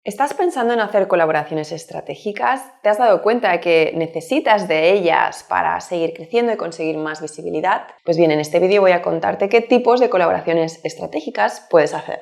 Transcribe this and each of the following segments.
¿Estás pensando en hacer colaboraciones estratégicas? ¿Te has dado cuenta de que necesitas de ellas para seguir creciendo y conseguir más visibilidad? Pues bien, en este vídeo voy a contarte qué tipos de colaboraciones estratégicas puedes hacer.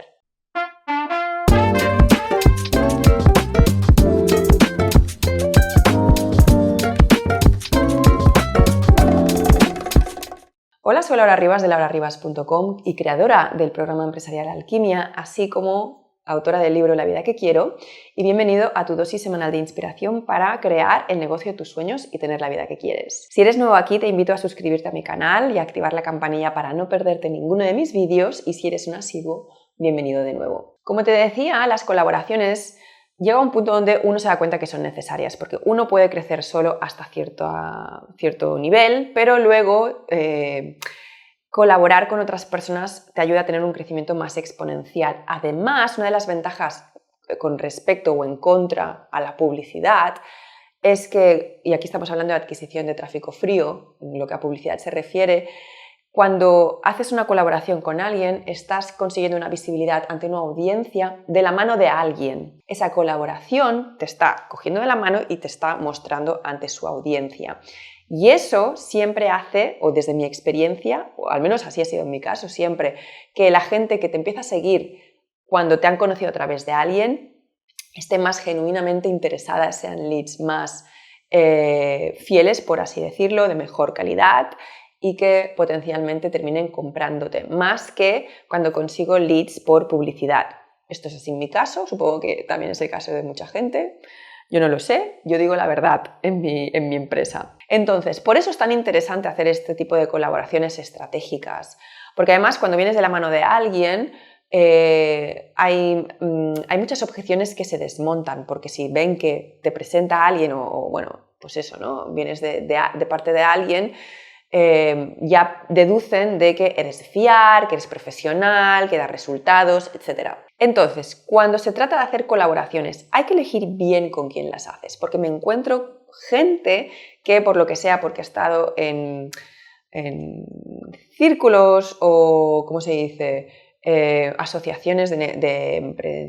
Hola, soy Laura Rivas de laurarivas.com y creadora del programa empresarial Alquimia, así como autora del libro La vida que quiero, y bienvenido a tu dosis semanal de inspiración para crear el negocio de tus sueños y tener la vida que quieres. Si eres nuevo aquí, te invito a suscribirte a mi canal y a activar la campanilla para no perderte ninguno de mis vídeos, y si eres un asiduo, bienvenido de nuevo. Como te decía, las colaboraciones llega a un punto donde uno se da cuenta que son necesarias, porque uno puede crecer solo hasta cierto nivel, pero luego colaborar con otras personas te ayuda a tener un crecimiento más exponencial. Además, una de las ventajas con respecto o en contra a la publicidad es que, y aquí estamos hablando de adquisición de tráfico frío, en lo que a publicidad se refiere, cuando haces una colaboración con alguien, estás consiguiendo una visibilidad ante una audiencia de la mano de alguien. Esa colaboración te está cogiendo de la mano y te está mostrando ante su audiencia. Y eso siempre hace, o desde mi experiencia, o al menos así ha sido en mi caso siempre, que la gente que te empieza a seguir cuando te han conocido a través de alguien esté más genuinamente interesada, sean leads más fieles, por así decirlo, de mejor calidad, y que potencialmente terminen comprándote, más que cuando consigo leads por publicidad. Esto es así en mi caso, supongo que también es el caso de mucha gente. Yo no lo sé, yo digo la verdad en mi empresa. Entonces, por eso es tan interesante hacer este tipo de colaboraciones estratégicas, porque además cuando vienes de la mano de alguien, hay muchas objeciones que se desmontan, porque si ven que te presenta a alguien bueno, pues eso, ¿no? Vienes de parte de alguien, ya deducen de que eres de fiar, que eres profesional, que das resultados, etc. Entonces, cuando se trata de hacer colaboraciones, hay que elegir bien con quién las haces, porque me encuentro gente que, por lo que sea, porque ha estado en círculos o, ¿cómo se dice?, asociaciones de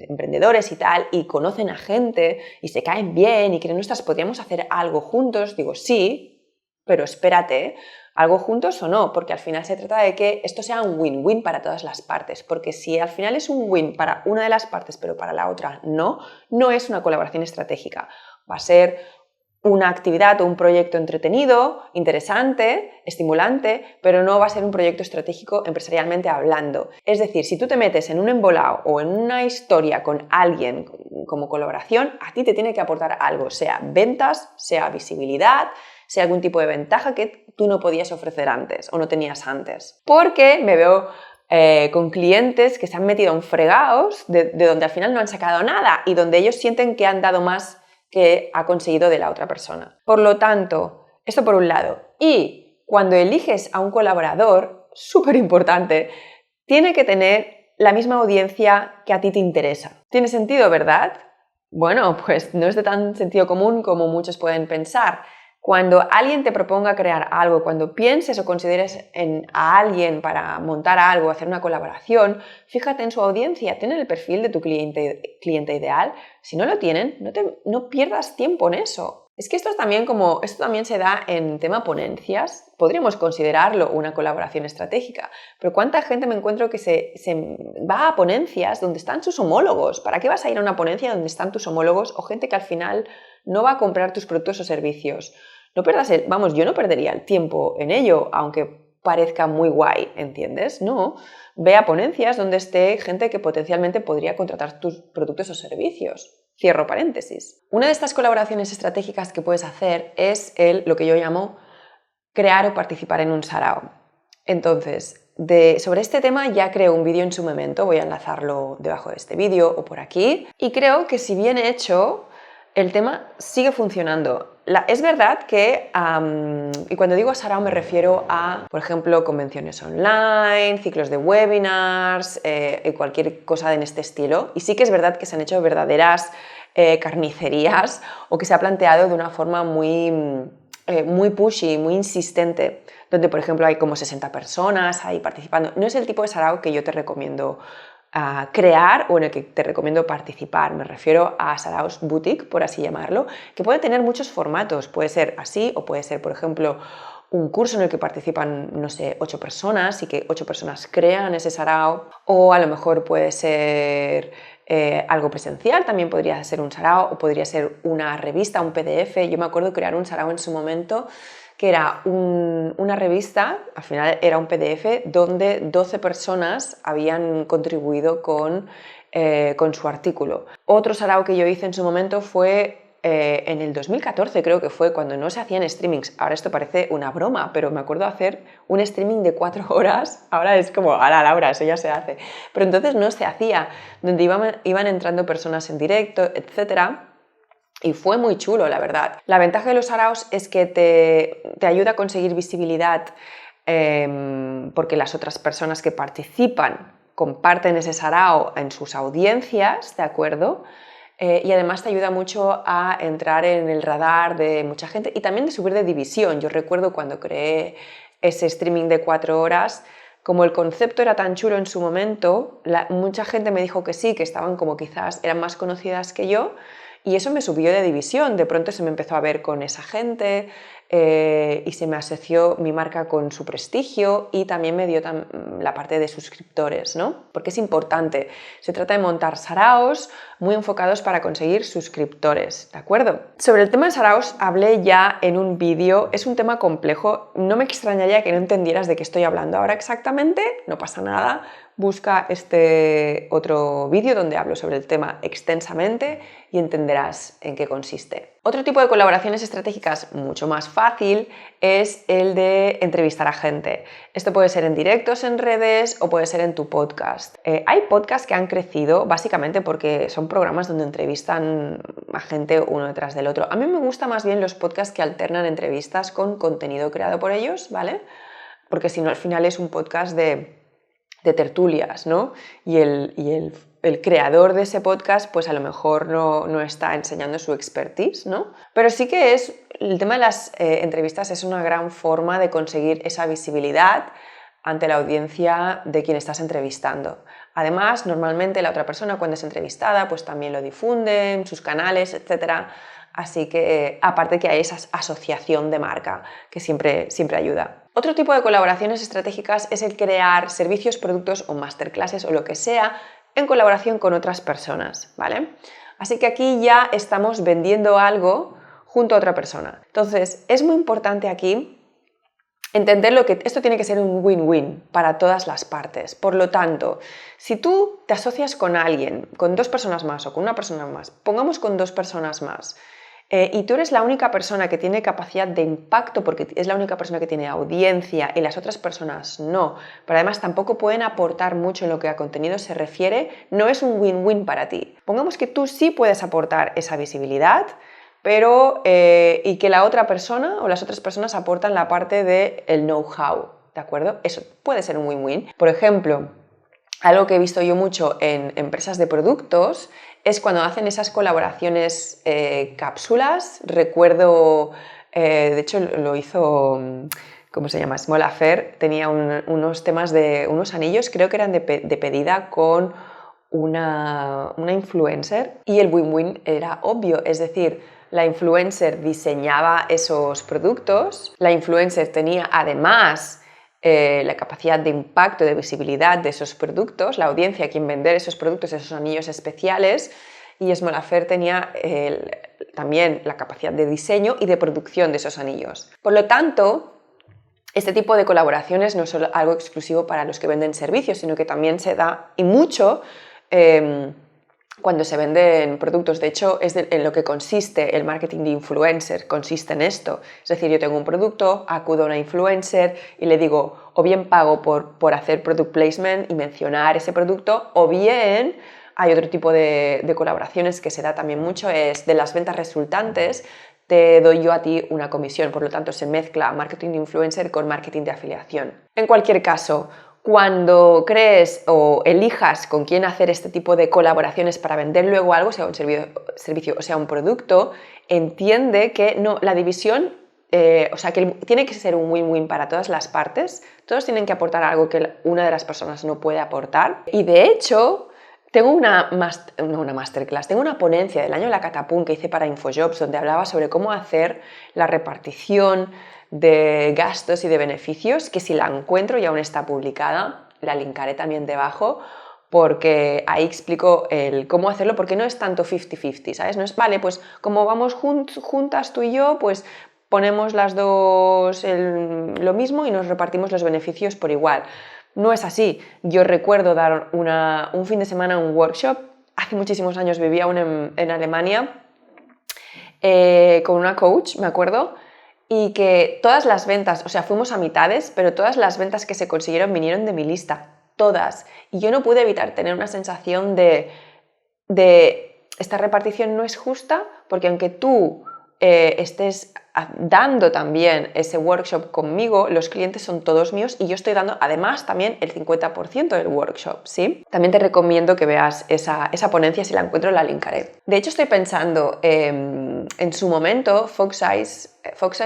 emprendedores y tal, y conocen a gente y se caen bien y creen, ostras, ¿podríamos hacer algo juntos? Digo, sí, pero espérate, algo juntos o no, porque al final se trata de que esto sea un win-win para todas las partes, porque si al final es un win para una de las partes pero para la otra no es una colaboración estratégica, va a ser una actividad o un proyecto entretenido, interesante, estimulante, pero no va a ser un proyecto estratégico empresarialmente hablando. Es decir, si tú te metes en un embolado o en una historia con alguien como colaboración, a ti te tiene que aportar algo, sea ventas, sea visibilidad, sea algún tipo de ventaja que tú no podías ofrecer antes o no tenías antes. Porque me veo con clientes que se han metido en fregados de donde al final no han sacado nada y donde ellos sienten que han dado más que ha conseguido de la otra persona. Por lo tanto, esto por un lado. Y cuando eliges a un colaborador, súper importante, tiene que tener la misma audiencia que a ti te interesa. ¿Tiene sentido, verdad? Bueno, pues no es de tan sentido común como muchos pueden pensar. Cuando alguien te proponga crear algo, cuando pienses o consideres a alguien para montar algo, hacer una colaboración, fíjate en su audiencia, ¿tienen el perfil de tu cliente ideal? Si no lo tienen, no pierdas tiempo en eso. Es que esto también se da en tema ponencias, podríamos considerarlo una colaboración estratégica, pero ¿cuánta gente me encuentro que se va a ponencias donde están sus homólogos? ¿Para qué vas a ir a una ponencia donde están tus homólogos o gente que al final no va a comprar tus productos o servicios? No pierdas yo no perdería el tiempo en ello, aunque parezca muy guay, ¿entiendes? No, ve a ponencias donde esté gente que potencialmente podría contratar tus productos o servicios. Cierro paréntesis. Una de estas colaboraciones estratégicas que puedes hacer es lo que yo llamo crear o participar en un sarao. Entonces, sobre este tema ya creo un vídeo en su momento, voy a enlazarlo debajo de este vídeo o por aquí, y creo que si bien hecho, el tema sigue funcionando. Es verdad que, y cuando digo sarao me refiero a, por ejemplo, convenciones online, ciclos de webinars, cualquier cosa en este estilo. Y sí que es verdad que se han hecho verdaderas carnicerías o que se ha planteado de una forma muy pushy, muy insistente, donde, por ejemplo, hay como 60 personas ahí participando. No es el tipo de sarao que yo te recomiendo crear o en el que te recomiendo participar. Me refiero a Saraos Boutique, por así llamarlo, que puede tener muchos formatos. Puede ser así o puede ser, por ejemplo, un curso en el que participan, no sé, 8 personas y que 8 personas crean ese sarao, o a lo mejor puede ser algo presencial, también podría ser un sarao, o podría ser una revista, un PDF. Yo me acuerdo crear un sarao en su momento que era una revista, al final era un PDF, donde 12 personas habían contribuido con su artículo. Otro sarao que yo hice en su momento fue en el 2014, creo que fue, cuando no se hacían streamings. Ahora esto parece una broma, pero me acuerdo hacer un streaming de 4 horas. Ahora es como, ala Laura, eso ya se hace. Pero entonces no se hacía, donde iban entrando personas en directo, etcétera. Y fue muy chulo, la verdad. La ventaja de los saraos es que te ayuda a conseguir visibilidad porque las otras personas que participan comparten ese sarao en sus audiencias, ¿de acuerdo? Y además te ayuda mucho a entrar en el radar de mucha gente y también de subir de división. Yo recuerdo cuando creé ese streaming de 4 horas, como el concepto era tan chulo en su momento, mucha gente me dijo que sí, que estaban como quizás eran más conocidas que yo, y eso me subió de división. De pronto se me empezó a ver con esa gente y se me asoció mi marca con su prestigio y también me dio la parte de suscriptores, ¿no? Porque es importante. Se trata de montar saraos muy enfocados para conseguir suscriptores, ¿de acuerdo? Sobre el tema de saraos hablé ya en un vídeo. Es un tema complejo. No me extrañaría que no entendieras de qué estoy hablando ahora exactamente. No pasa nada. Busca este otro vídeo donde hablo sobre el tema extensamente y entenderás en qué consiste. Otro tipo de colaboraciones estratégicas mucho más fácil es el de entrevistar a gente. Esto puede ser en directos en redes o puede ser en tu podcast. Hay podcasts que han crecido básicamente porque son programas donde entrevistan a gente uno detrás del otro. A mí me gustan más bien los podcasts que alternan entrevistas con contenido creado por ellos, ¿vale? Porque si no, al final es un podcast de tertulias, ¿no? Y el creador de ese podcast pues a lo mejor no está enseñando su expertise, ¿no? Pero sí que el tema de las entrevistas es una gran forma de conseguir esa visibilidad ante la audiencia de quien estás entrevistando. Además, normalmente la otra persona cuando es entrevistada pues también lo difunde en sus canales, etc. Así que aparte que hay esa asociación de marca que siempre ayuda. Otro tipo de colaboraciones estratégicas es el crear servicios, productos o masterclasses o lo que sea en colaboración con otras personas, ¿vale? Así que aquí ya estamos vendiendo algo junto a otra persona. Entonces, es muy importante aquí entender que esto tiene que ser un win-win para todas las partes. Por lo tanto, si tú te asocias con alguien, con 2 personas más o con una persona más, pongamos con 2 personas más, y tú eres la única persona que tiene capacidad de impacto porque es la única persona que tiene audiencia y las otras personas no, pero además tampoco pueden aportar mucho en lo que a contenido se refiere, no es un win-win para ti. Pongamos que tú sí puedes aportar esa visibilidad, pero y que la otra persona o las otras personas aportan la parte del know-how, ¿de acuerdo? Eso puede ser un win-win. Por ejemplo, algo que he visto yo mucho en empresas de productos es cuando hacen esas colaboraciones cápsulas. Recuerdo, de hecho lo hizo, ¿cómo se llama? Small Affair, tenía unos temas de unos anillos, creo que eran de pedida con una influencer y el win-win era obvio, es decir, la influencer diseñaba esos productos, la influencer tenía además la capacidad de impacto, de visibilidad de esos productos, la audiencia a quien vender esos productos, esos anillos especiales, y Small Affair tenía también la capacidad de diseño y de producción de esos anillos. Por lo tanto, este tipo de colaboraciones no es solo algo exclusivo para los que venden servicios, sino que también se da, y mucho, cuando se venden productos. De hecho, es en lo que consiste el marketing de influencer, consiste en esto. Es decir, yo tengo un producto, acudo a una influencer y le digo, o bien pago por hacer product placement y mencionar ese producto, o bien hay otro tipo de colaboraciones que se da también mucho, es de las ventas resultantes, te doy yo a ti una comisión. Por lo tanto, se mezcla marketing de influencer con marketing de afiliación. En cualquier caso, cuando crees o elijas con quién hacer este tipo de colaboraciones para vender luego algo, sea un servicio o sea un producto, entiende que no, la división o sea, que tiene que ser un win-win para todas las partes, todos tienen que aportar algo que una de las personas no puede aportar. Y de hecho, tengo una masterclass, tengo una ponencia del año de la Catapum que hice para InfoJobs, donde hablaba sobre cómo hacer la repartición de gastos y de beneficios, que si la encuentro y aún está publicada, la linkaré también debajo, porque ahí explico cómo hacerlo, porque no es tanto 50-50, ¿sabes? No es, vale, pues como vamos juntas tú y yo, pues ponemos las dos lo mismo y nos repartimos los beneficios por igual. No es así. Yo recuerdo dar un fin de semana un workshop, hace muchísimos años vivía aún en Alemania, con una coach, me acuerdo, y que todas las ventas, o sea, fuimos a mitades, pero todas las ventas que se consiguieron vinieron de mi lista, todas. Y yo no pude evitar tener una sensación de esta repartición no es justa, porque aunque tú estés dando también ese workshop conmigo, los clientes son todos míos y yo estoy dando además también el 50% del workshop, ¿sí? También te recomiendo que veas esa ponencia, si la encuentro la linkaré. De hecho estoy pensando, en su momento Fox Eyes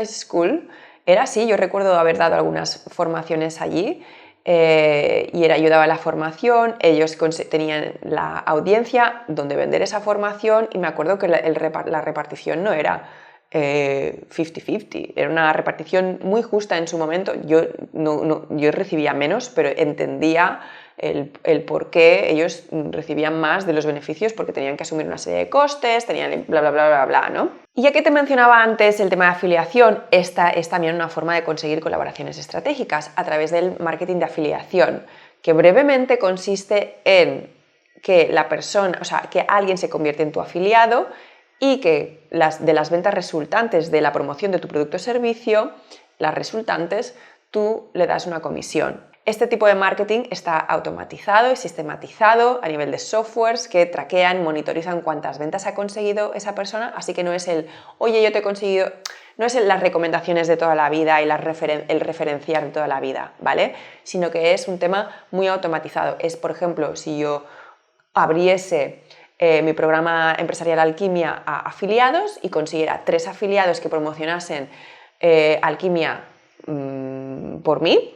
School era así, yo recuerdo haber dado algunas formaciones allí, y ayudaba a la formación, ellos tenían la audiencia donde vender esa formación y me acuerdo que la repartición no era 50-50, era una repartición muy justa en su momento. Yo recibía menos, pero entendía el por qué ellos recibían más de los beneficios, porque tenían que asumir una serie de costes, tenían bla, bla, bla, bla, bla, ¿no? Y ya que te mencionaba antes el tema de afiliación, esta es también una forma de conseguir colaboraciones estratégicas a través del marketing de afiliación, que brevemente consiste en que la persona, o sea, que alguien se convierte en tu afiliado y que de las ventas resultantes de la promoción de tu producto o servicio, las resultantes, tú le das una comisión. Este tipo de marketing está automatizado y sistematizado a nivel de softwares que traquean, monitorizan cuántas ventas ha conseguido esa persona, así que no es oye, yo te he conseguido, no es las recomendaciones de toda la vida y el referenciar de toda la vida, ¿vale? Sino que es un tema muy automatizado. Es, por ejemplo, si yo abriese mi programa empresarial Alquimia a afiliados y consiguiera 3 afiliados que promocionasen Alquimia por mí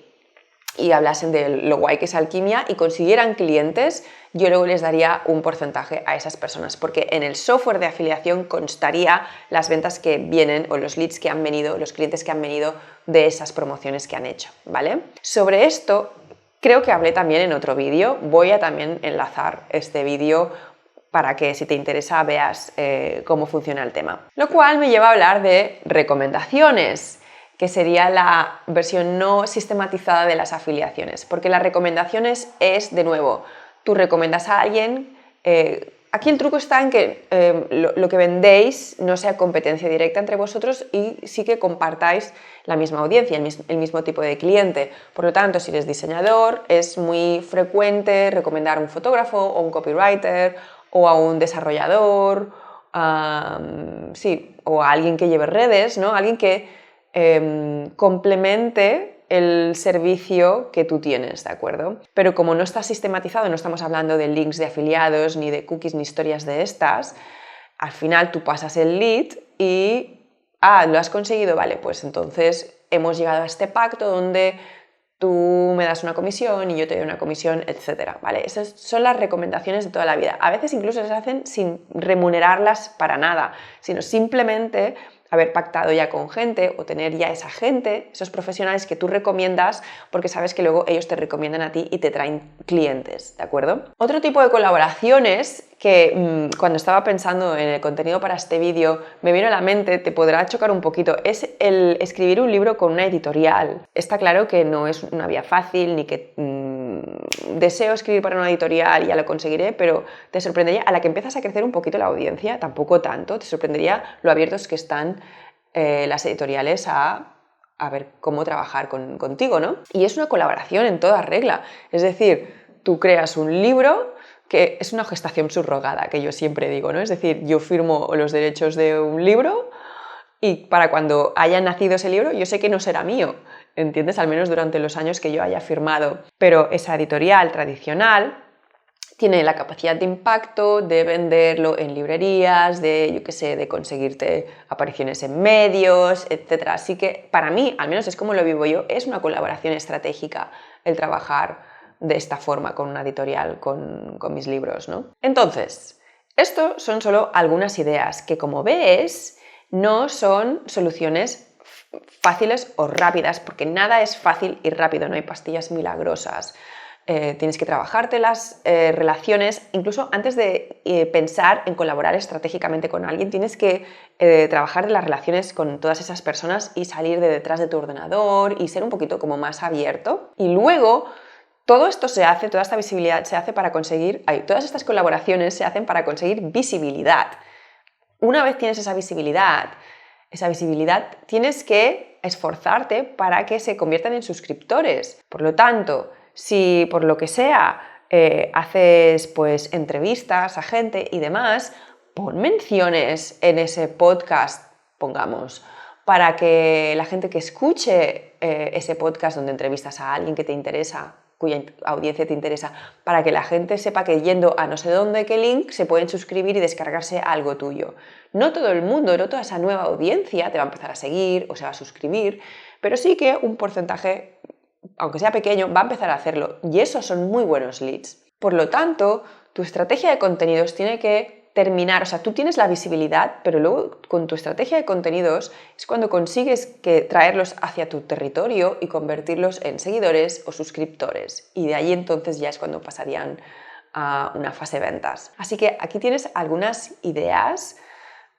y hablasen de lo guay que es Alquimia y consiguieran clientes, yo luego les daría un porcentaje a esas personas, porque en el software de afiliación constaría las ventas que vienen o los leads que han venido, los clientes que han venido de esas promociones que han hecho, ¿vale? Sobre esto creo que hablé también en otro vídeo, voy a también enlazar este vídeo para que si te interesa veas cómo funciona el tema. Lo cual me lleva a hablar de recomendaciones, que sería la versión no sistematizada de las afiliaciones, porque las recomendaciones es, de nuevo, tú recomiendas a alguien, aquí el truco está en que lo que vendéis no sea competencia directa entre vosotros y sí que compartáis la misma audiencia, el mismo tipo de cliente. Por lo tanto, si eres diseñador, es muy frecuente recomendar a un fotógrafo o un copywriter o a un desarrollador, sí, o a alguien que lleve redes, ¿no? Alguien que complemente el servicio que tú tienes, ¿de acuerdo? Pero como no está sistematizado, no estamos hablando de links de afiliados, ni de cookies, ni historias de estas, al final tú pasas el lead y, ¿lo has conseguido? Vale, pues entonces hemos llegado a este pacto donde tú me das una comisión y yo te doy una comisión, etcétera, ¿vale? Esas son las recomendaciones de toda la vida. A veces incluso se hacen sin remunerarlas para nada, sino simplemente haber pactado ya con gente o tener ya esa gente, esos profesionales que tú recomiendas porque sabes que luego ellos te recomiendan a ti y te traen clientes, ¿de acuerdo? Otro tipo de colaboraciones que cuando estaba pensando en el contenido para este vídeo me vino a la mente, te podrá chocar un poquito, es el escribir un libro con una editorial. Está claro que no es una vía fácil ni que deseo escribir para una editorial y ya lo conseguiré, pero te sorprendería, a la que empiezas a crecer un poquito la audiencia, tampoco tanto, te sorprendería lo abiertos que están las editoriales a ver cómo trabajar contigo, ¿no? Y es una colaboración en toda regla, es decir, tú creas un libro que es una gestación subrogada, que yo siempre digo, ¿no? Es decir, yo firmo los derechos de un libro y para cuando haya nacido ese libro yo sé que no será mío, ¿entiendes? Al menos durante los años que yo haya firmado. Pero esa editorial tradicional tiene la capacidad de impacto, de venderlo en librerías, de, yo qué sé, de conseguirte apariciones en medios, etc. Así que para mí, al menos es como lo vivo yo, es una colaboración estratégica el trabajar de esta forma con una editorial, con mis libros, ¿no? Entonces, esto son solo algunas ideas que, como ves, no son soluciones fáciles o rápidas, porque nada es fácil y rápido, no hay pastillas milagrosas. Tienes que trabajarte las relaciones, incluso antes de pensar en colaborar estratégicamente con alguien, tienes que trabajar las relaciones con todas esas personas y salir de detrás de tu ordenador y ser un poquito como más abierto. Y luego todo esto se hace, toda esta visibilidad se hace para conseguir, todas estas colaboraciones se hacen para conseguir visibilidad. Una vez tienes esa visibilidad tienes que esforzarte para que se conviertan en suscriptores. Por lo tanto, si por lo que sea haces pues entrevistas a gente y demás, pon menciones en ese podcast, pongamos, para que la gente que escuche ese podcast donde entrevistas a alguien que te interesa, cuya audiencia te interesa, para que la gente sepa que yendo a no sé dónde, qué link, se pueden suscribir y descargarse algo tuyo. No todo el mundo, no toda esa nueva audiencia te va a empezar a seguir o se va a suscribir, pero sí que un porcentaje, aunque sea pequeño, va a empezar a hacerlo y esos son muy buenos leads. Por lo tanto, tu estrategia de contenidos tiene que terminar, o sea, tú tienes la visibilidad, pero luego con tu estrategia de contenidos es cuando consigues que traerlos hacia tu territorio y convertirlos en seguidores o suscriptores. Y de ahí entonces ya es cuando pasarían a una fase de ventas. Así que aquí tienes algunas ideas.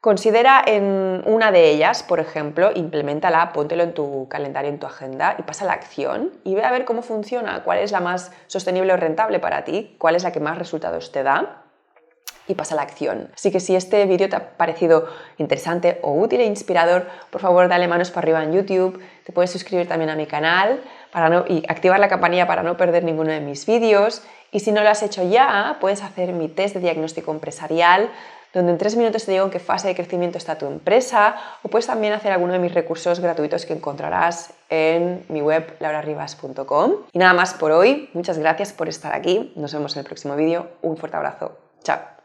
Considera en una de ellas, por ejemplo, implementala, póntelo en tu calendario, en tu agenda y pasa a la acción y ve a ver cómo funciona, cuál es la más sostenible o rentable para ti, cuál es la que más resultados te da y pasa a la acción. Así que si este vídeo te ha parecido interesante o útil e inspirador, por favor dale manos para arriba en YouTube, te puedes suscribir también a mi canal y activar la campanilla para no perder ninguno de mis vídeos y si no lo has hecho ya, puedes hacer mi test de diagnóstico empresarial donde en 3 minutos te digo en qué fase de crecimiento está tu empresa o puedes también hacer alguno de mis recursos gratuitos que encontrarás en mi web lauraribas.com. Y nada más por hoy, muchas gracias por estar aquí, nos vemos en el próximo vídeo, un fuerte abrazo, chao.